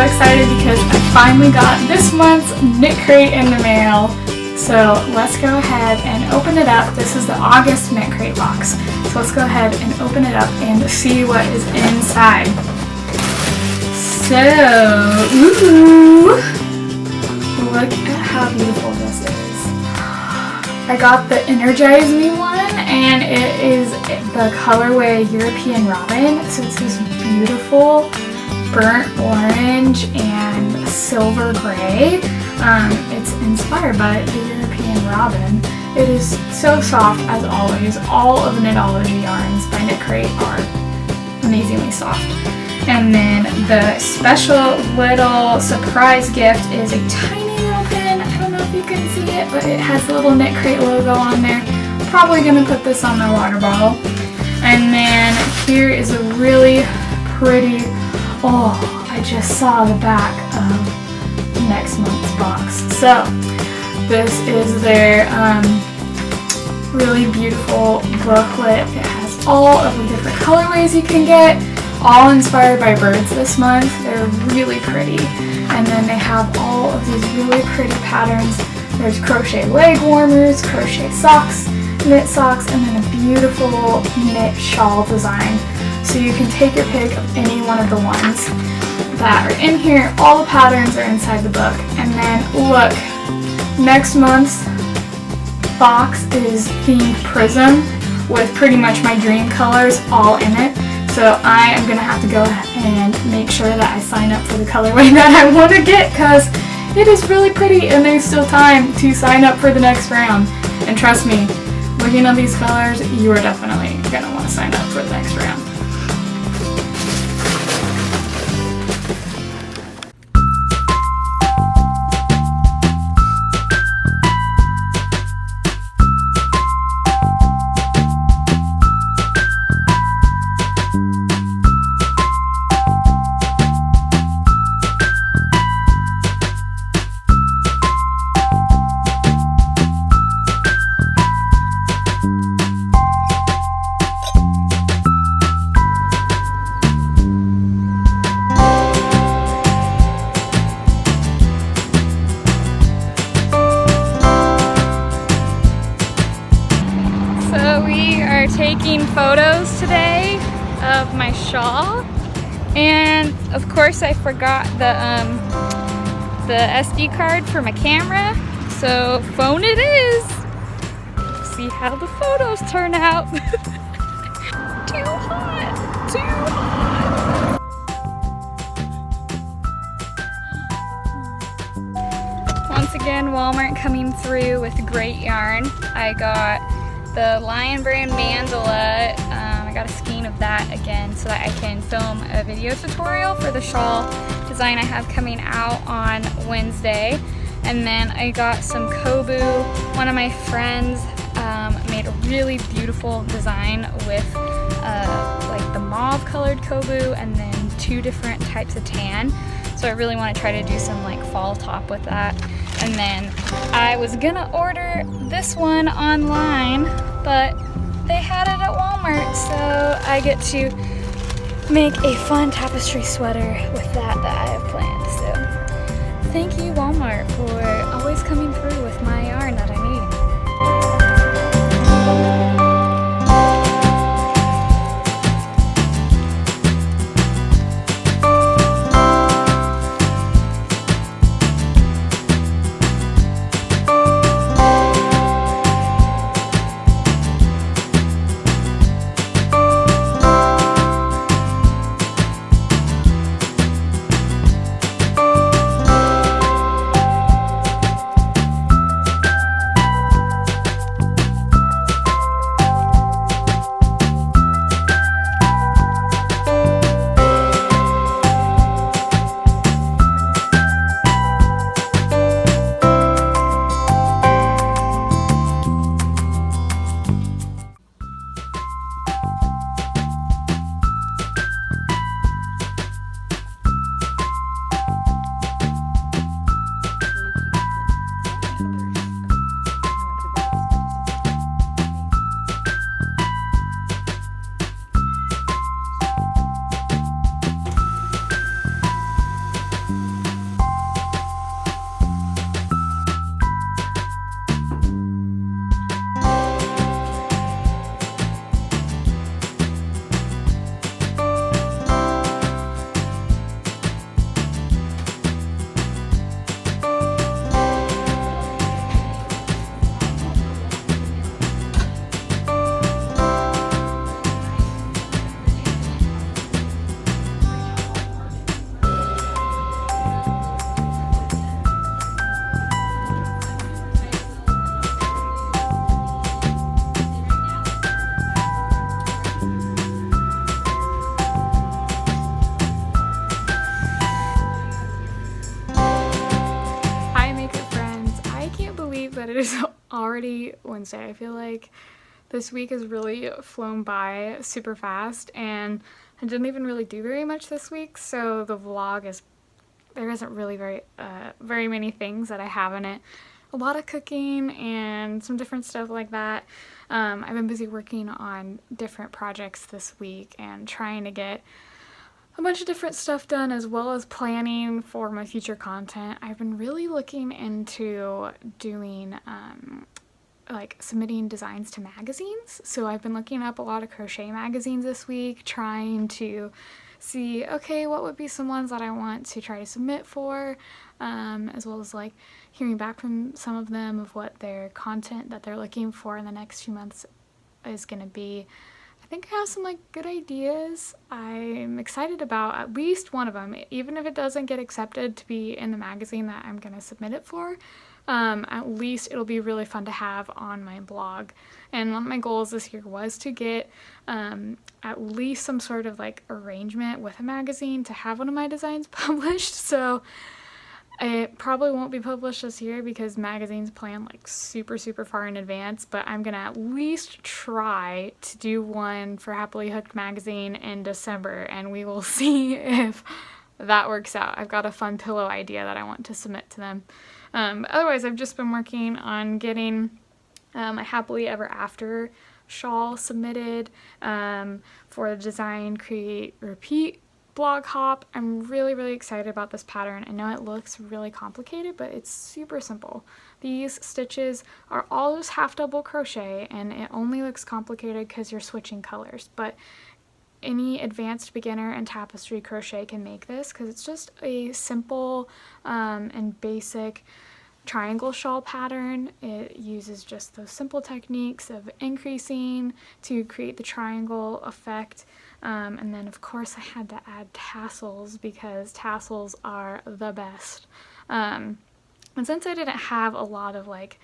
excited because I finally got this month's Knitcrate in the mail. So let's go ahead and open it up. This is the August Knitcrate box. So let's go ahead and open it up and see what is inside. So, ooh, look at how beautiful this is. I got the Energize Me one, and it is the colorway European Robin. So it's this beautiful burnt orange and silver gray. It's inspired by the European Robin. It is so soft as always. All of Knitology yarns by Knitcrate are amazingly soft. And then the special little surprise gift is a tiny little pin. I don't know if you can see it, but it has the little Knitcrate logo on there. I'm probably going to put this on my water bottle. And then here is a really pretty, oh, I just saw the back of next month's box. So this is their really beautiful booklet. It has all of the different colorways you can get, all inspired by birds this month. They're really pretty. And then they have all of these really pretty patterns. There's crochet leg warmers, crochet socks, knit socks, and then a beautiful knit shawl design. So you can take your pick of any one of the ones that are in here. All the patterns are inside the book. And then look, next month's box is themed Prism with pretty much my dream colors all in it. So I am going to have to go and make sure that I sign up for the colorway that I want to get, because it is really pretty and there's still time to sign up for the next round. And trust me, looking at these colors, you are definitely going to want to sign up for the next round. Taking photos today of my shawl, and of course I forgot the SD card for my camera, so phone it is. See how the photos turn out. Too hot, too hot. Once again, Walmart coming through with great yarn. I got the Lion Brand Mandala. I got a skein of that again so that I can film a video tutorial for the shawl design I have coming out on Wednesday. And then I got some Kobu. One of my friends made a really beautiful design with like the mauve colored Kobu and then 2 different types of tan. So I really want to try to do some like fall top with that. And then I was gonna order this one online, but they had it at Walmart, so I get to make a fun tapestry sweater with that I have planned. So thank you, Walmart, for always coming through with my yarn that I need. already Wednesday. I feel like this week has really flown by super fast, and I didn't even really do very much this week, so the vlog is, there isn't really very many things that I have in it. A lot of cooking and some different stuff like that. I've been busy working on different projects this week and trying to get a bunch of different stuff done, as well as planning for my future content. I've been really looking into doing like submitting designs to magazines. So I've been looking up a lot of crochet magazines this week, trying to see, okay, what would be some ones that I want to try to submit for, as well as like hearing back from some of them of what their content that they're looking for in the next few months is going to be. I think I have some like good ideas. I'm excited about at least one of them, even if it doesn't get accepted to be in the magazine that I'm going to submit it for. At least it'll be really fun to have on my blog. And one of my goals this year was to get at least some sort of like arrangement with a magazine to have one of my designs published. So it probably won't be published this year because magazines plan like super far in advance, but I'm gonna at least try to do one for Happily Hooked magazine in December, and we will see if that works out. I've got a fun pillow idea that I want to submit to them. Otherwise, I've just been working on getting a Happily Ever After shawl submitted for the Design, Create, Repeat blog hop. I'm really excited about this pattern. I know it looks really complicated, but it's super simple. These stitches are all just half double crochet, and it only looks complicated because you're switching colors, but any advanced beginner and tapestry crochet can make this because it's just a simple and basic triangle shawl pattern. It uses just those simple techniques of increasing to create the triangle effect. And then of course I had to add tassels because tassels are the best. And since I didn't have a lot of like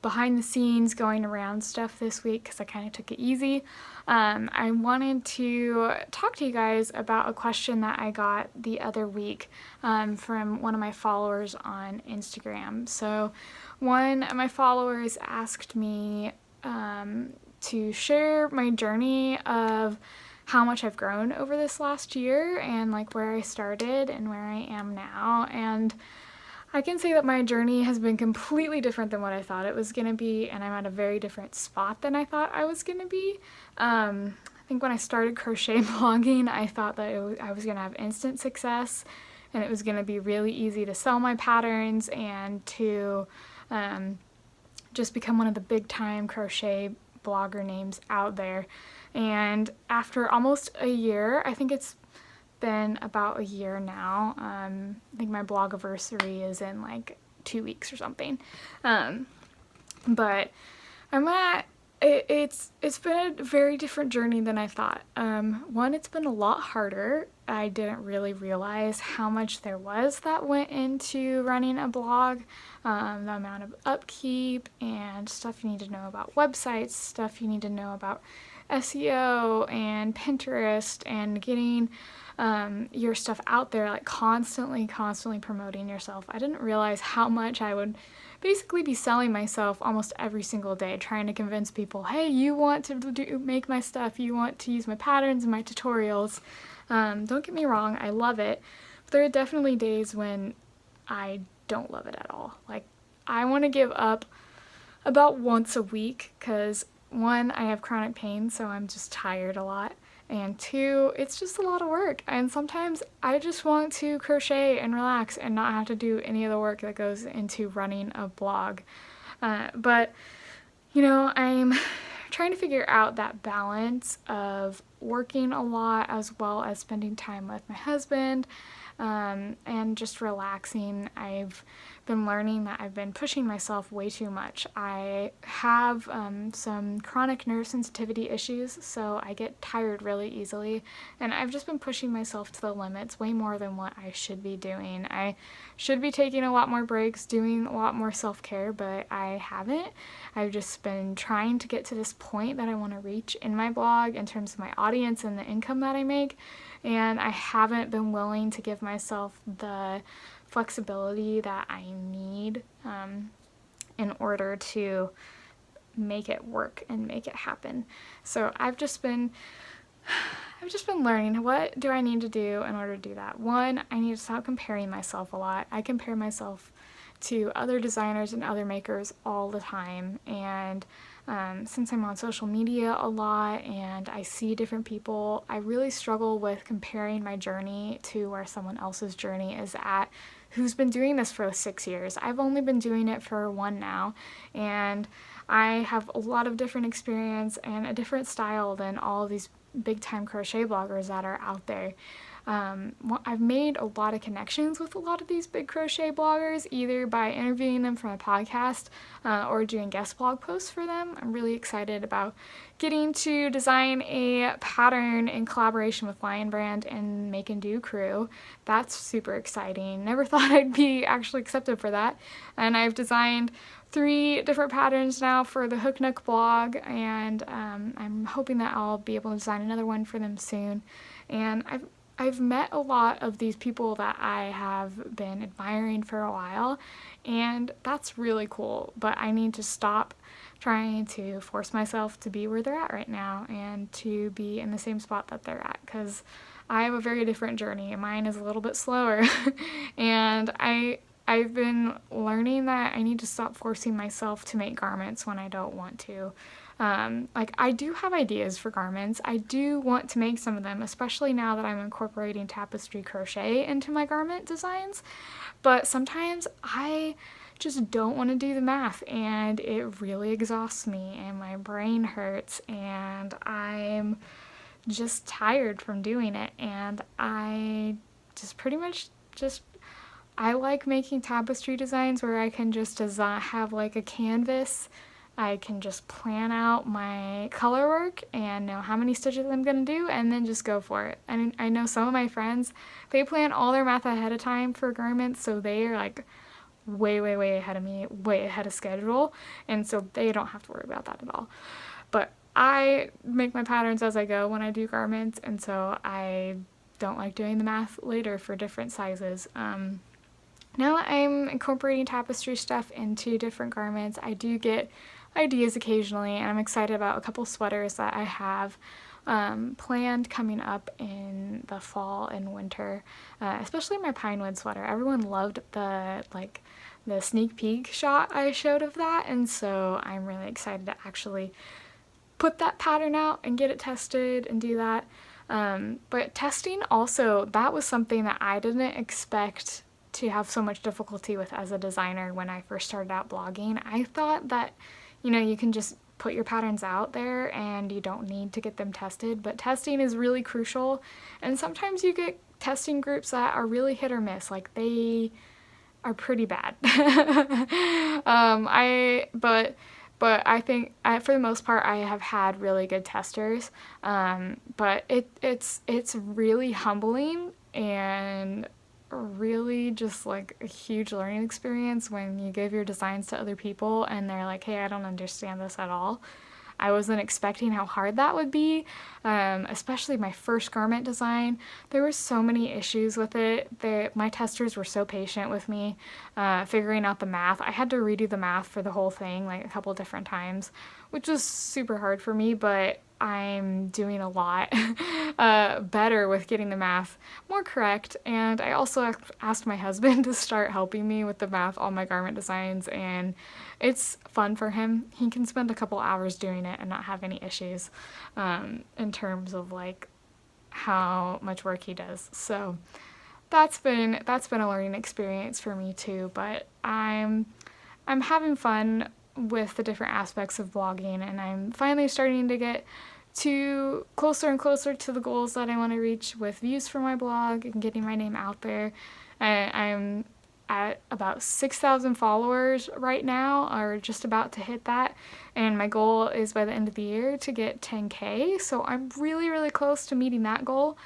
behind the scenes going around stuff this week because I kind of took it easy, I wanted to talk to you guys about a question that I got the other week from one of my followers on Instagram. So one of my followers asked me to share my journey of how much I've grown over this last year and like where I started and where I am now. And I can say that my journey has been completely different than what I thought it was going to be, and I'm at a very different spot than I thought I was going to be. I think when I started crochet blogging, I thought that I was going to have instant success, and it was going to be really easy to sell my patterns and to just become one of the big time crochet blogger names out there. And after almost a year, I think it's been about a year now. I think my blogiversary is in like 2 weeks or something. But I'm at, it's been a very different journey than I thought. One, it's been a lot harder. I didn't really realize how much there was that went into running a blog. The amount of upkeep and stuff you need to know about websites, stuff you need to know about SEO and Pinterest and getting your stuff out there, like constantly promoting yourself. I didn't realize how much I would basically be selling myself almost every single day, trying to convince people, hey, you want to make my stuff, you want to use my patterns and my tutorials. Don't get me wrong, I love it, but there are definitely days when I don't love it at all. Like, I want to give up about once a week because one, I have chronic pain, so I'm just tired a lot. And two, it's just a lot of work. And sometimes I just want to crochet and relax and not have to do any of the work that goes into running a blog. But, you know, I'm trying to figure out that balance of working a lot as well as spending time with my husband and just relaxing. I've been learning that I've been pushing myself way too much. I have some chronic nerve sensitivity issues, so I get tired really easily, and I've just been pushing myself to the limits way more than what I should be doing. I should be taking a lot more breaks, doing a lot more self-care, but I haven't. I've just been trying to get to this point that I want to reach in my blog in terms of my audience and the income that I make, and I haven't been willing to give myself the flexibility that I need in order to make it work and make it happen. So I've just been learning, what do I need to do in order to do that? One, I need to stop comparing myself a lot. I compare myself to other designers and other makers all the time, and since I'm on social media a lot and I see different people, I really struggle with comparing my journey to where someone else's journey is at who's been doing this for 6 years. I've only been doing it for 1 now, and I have a lot of different experience and a different style than all of these big time crochet bloggers that are out there. I've made a lot of connections with a lot of these big crochet bloggers, either by interviewing them for a podcast or doing guest blog posts for them. I'm really excited about getting to design a pattern in collaboration with Lion Brand and Make and Do crew. That's super exciting. Never thought I'd be actually accepted for that. And I've designed 3 different patterns now for the Hook Nook blog, and I'm hoping that I'll be able to design another one for them soon. And I've met a lot of these people that I have been admiring for a while, and that's really cool, but I need to stop trying to force myself to be where they're at right now and to be in the same spot that they're at, because I have a very different journey. Mine is a little bit slower, and I've been learning that I need to stop forcing myself to make garments when I don't want to. Like, I do have ideas for garments. I do want to make some of them, especially now that I'm incorporating tapestry crochet into my garment designs. But sometimes I just don't want to do the math, and it really exhausts me, and my brain hurts, and I'm just tired from doing it. And I just pretty much I like making tapestry designs where I can just have like a canvas. I can just plan out my color work and know how many stitches I'm going to do, and then just go for it. And I know some of my friends, they plan all their math ahead of time for garments, so they are like way ahead of me, way ahead of schedule, and so they don't have to worry about that at all. But I make my patterns as I go when I do garments, and so I don't like doing the math later for different sizes. Now I'm incorporating tapestry stuff into different garments. I do get ideas occasionally, and I'm excited about a couple sweaters that I have planned coming up in the fall and winter, especially my pinewood sweater. Everyone loved the sneak peek shot I showed of that, and so I'm really excited to actually put that pattern out and get it tested and do that. But testing also, that was something that I didn't expect to have so much difficulty with as a designer when I first started out blogging. I thought that, you can just put your patterns out there and you don't need to get them tested, but testing is really crucial, and sometimes you get testing groups that are really hit or miss, like they are pretty bad. But I think for the most part I have had really good testers, but it's really humbling and really just like a huge learning experience when you give your designs to other people and they're like, hey, I don't understand this at all. I wasn't expecting how hard that would be, especially my first garment design. There were so many issues with it. My testers were so patient with me, figuring out the math. I had to redo the math for the whole thing like a couple different times, which was super hard for me, but I'm doing a lot better with getting the math more correct. And I also asked my husband to start helping me with the math on my garment designs, and it's fun for him. He can spend a couple hours doing it and not have any issues in terms of like how much work he does. So that's been a learning experience for me too, but I'm having fun with the different aspects of blogging, and I'm finally starting to get closer and closer to the goals that I want to reach with views for my blog and getting my name out there. I'm at about 6,000 followers right now, or just about to hit that, and my goal is by the end of the year to get 10K, so I'm really close to meeting that goal.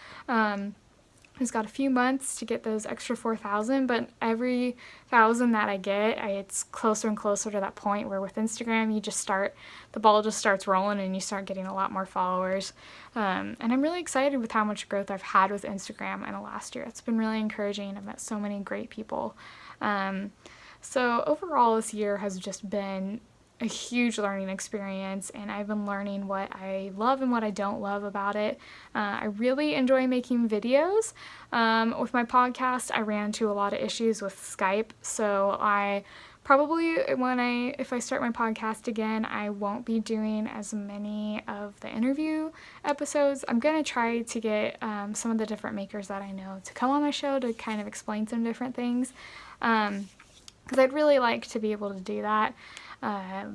It's got a few months to get those extra 4,000, but every 1,000 that I get, it's closer and closer to that point where with Instagram, the ball just starts rolling and you start getting a lot more followers. And I'm really excited with how much growth I've had with Instagram in the last year. It's been really encouraging. I've met so many great people. So overall, this year has just been a huge learning experience, and I've been learning what I love and what I don't love about it. I really enjoy making videos. With my podcast, I ran into a lot of issues with Skype, so I probably, if I start my podcast again, I won't be doing as many of the interview episodes. I'm going to try to get some of the different makers that I know to come on my show to kind of explain some different things, because I'd really like to be able to do that.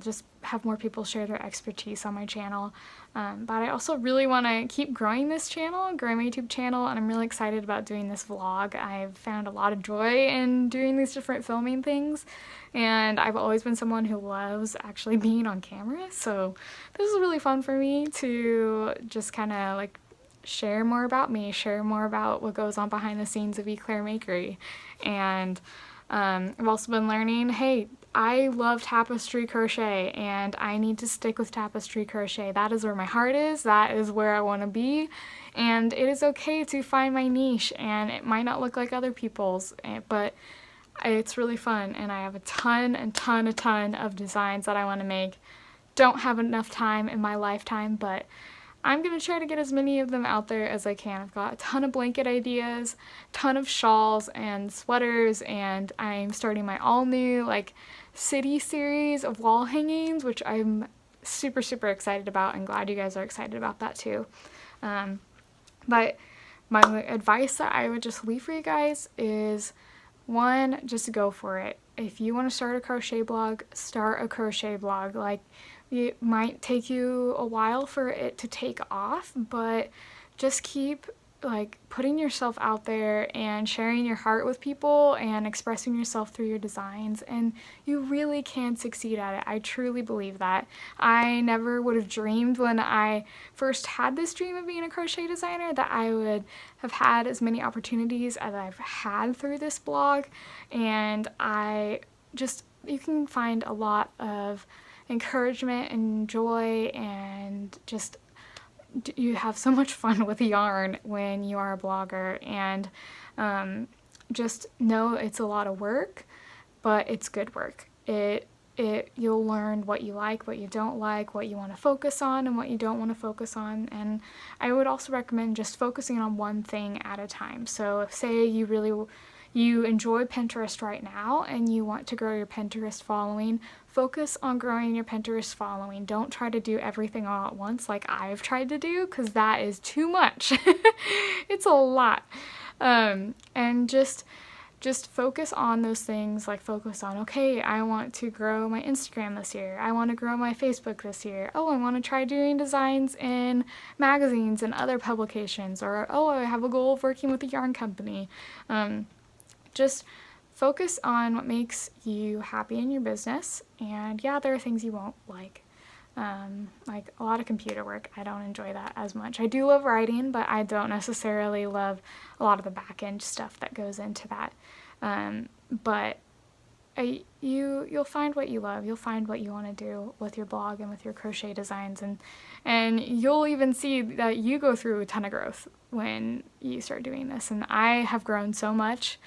Just have more people share their expertise on my channel. But I also really want to keep growing this channel, grow my YouTube channel, and I'm really excited about doing this vlog. I've found a lot of joy in doing these different filming things, and I've always been someone who loves actually being on camera, so this is really fun for me to just kind of like share more about me, share more about what goes on behind the scenes of E'Claire Makery. And I've also been learning, hey, I love tapestry crochet and I need to stick with tapestry crochet. That is where my heart is, that is where I want to be, and it is okay to find my niche, and it might not look like other people's, but it's really fun, and I have a ton of designs that I want to make. Don't have enough time in my lifetime, but I'm going to try to get as many of them out there as I can. I've got a ton of blanket ideas, ton of shawls and sweaters, and I'm starting my all new like city series of wall hangings, which I'm super excited about, and glad you guys are excited about that too. But my advice that I would just leave for you guys is, one, just go for it. If you want to start a crochet blog, start a crochet blog. Like, it might take you a while for it to take off, but just keep like putting yourself out there and sharing your heart with people and expressing yourself through your designs, and you really can succeed at it. I truly believe that. I never would have dreamed when I first had this dream of being a crochet designer that I would have had as many opportunities as I've had through this blog, and you can find a lot of encouragement and joy, and just you have so much fun with yarn when you are a blogger, and just know it's a lot of work, but it's good work. You'll learn what you like, what you don't like, what you want to focus on and what you don't want to focus on, and I would also recommend just focusing on one thing at a time. So if, say, you enjoy Pinterest right now and you want to grow your Pinterest following, focus on growing your Pinterest following. Don't try to do everything all at once like I've tried to do, because that is too much. It's a lot. And just focus on those things, like focus on, okay, I want to grow my Instagram this year. I want to grow my Facebook this year. Oh, I want to try doing designs in magazines and other publications. Or, oh, I have a goal of working with a yarn company. Just focus on what makes you happy in your business, and yeah, there are things you won't like a lot of computer work. I don't enjoy that as much. I do love writing, but I don't necessarily love a lot of the back end stuff that goes into that. But you'll find what you love. You'll find what you want to do with your blog and with your crochet designs, and you'll even see that you go through a ton of growth when you start doing this. And I have grown so much,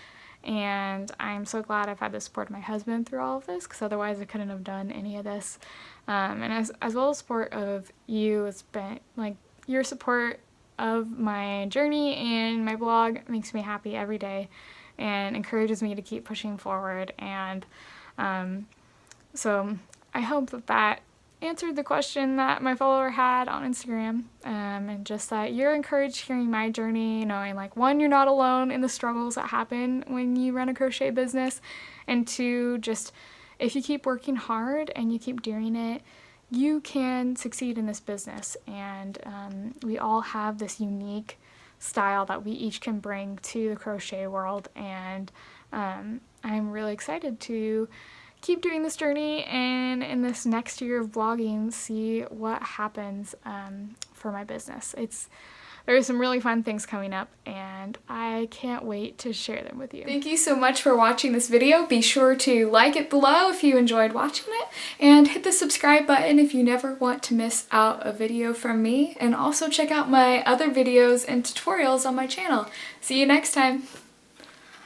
and I'm so glad I've had the support of my husband through all of this, because otherwise I couldn't have done any of this. And as well as support of you, it's been like your support of my journey and my blog makes me happy every day and encourages me to keep pushing forward. And so I hope that answered the question that my follower had on Instagram, and just that you're encouraged hearing my journey, knowing like, one, you're not alone in the struggles that happen when you run a crochet business, and two, just if you keep working hard and you keep doing it, you can succeed in this business. And we all have this unique style that we each can bring to the crochet world, and I'm really excited to keep doing this journey, and in this next year of blogging, see what happens for my business. There's some really fun things coming up, and I can't wait to share them with you. Thank you so much for watching this video. Be sure to like it below if you enjoyed watching it, and hit the subscribe button if you never want to miss out a video from me, and also check out my other videos and tutorials on my channel. See you next time!